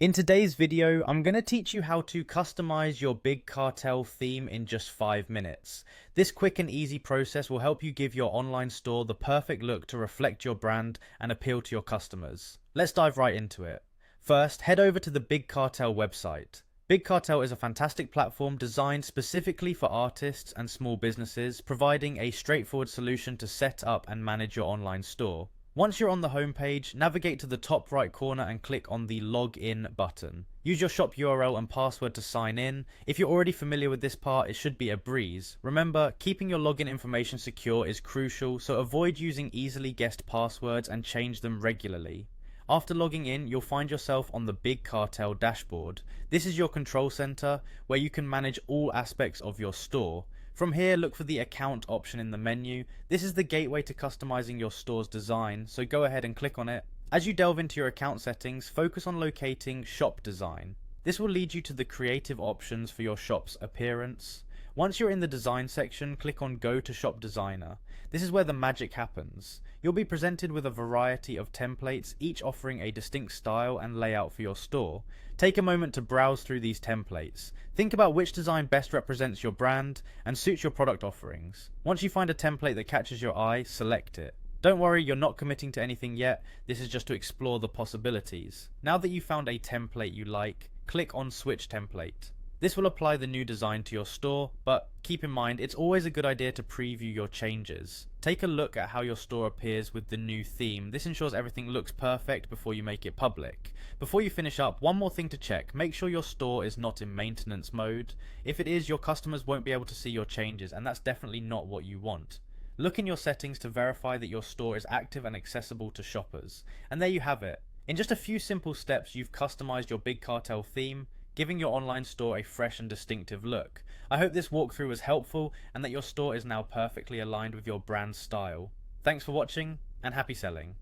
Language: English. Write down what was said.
In today's video, I'm going to teach you how to customize your Big Cartel theme in just 5 minutes. This quick and easy process will help you give your online store the perfect look to reflect your brand and appeal to your customers. Let's dive right into it. First, head over to the Big Cartel website. Big Cartel is a fantastic platform designed specifically for artists and small businesses, providing a straightforward solution to set up and manage your online store. Once you're on the homepage, navigate to the top right corner and click on the Login button. Use your shop URL and password to sign in. If you're already familiar with this part, it should be a breeze. Remember, keeping your login information secure is crucial, so avoid using easily guessed passwords and change them regularly. After logging in, you'll find yourself on the Big Cartel dashboard. This is your control center where you can manage all aspects of your store. From here, look for the account option in the menu. This is the gateway to customizing your store's design, so go ahead and click on it. As you delve into your account settings, focus on locating shop design. This will lead you to the creative options for your shop's appearance. Once you're in the design section, click on Go to Shop Designer. This is where the magic happens. You'll be presented with a variety of templates, each offering a distinct style and layout for your store. Take a moment to browse through these templates. Think about which design best represents your brand and suits your product offerings. Once you find a template that catches your eye, select it. Don't worry, you're not committing to anything yet. This is just to explore the possibilities. Now that you've found a template you like, click on Switch Template. This will apply the new design to your store, but keep in mind it's always a good idea to preview your changes. Take a look at how your store appears with the new theme. This ensures everything looks perfect before you make it public. Before you finish up, one more thing to check. Make sure your store is not in maintenance mode. If it is, your customers won't be able to see your changes, and that's definitely not what you want. Look in your settings to verify that your store is active and accessible to shoppers. And there you have it. In just a few simple steps, you've customized your Big Cartel theme, giving your online store a fresh and distinctive look. I hope this walkthrough was helpful and that your store is now perfectly aligned with your brand's style. Thanks for watching and happy selling.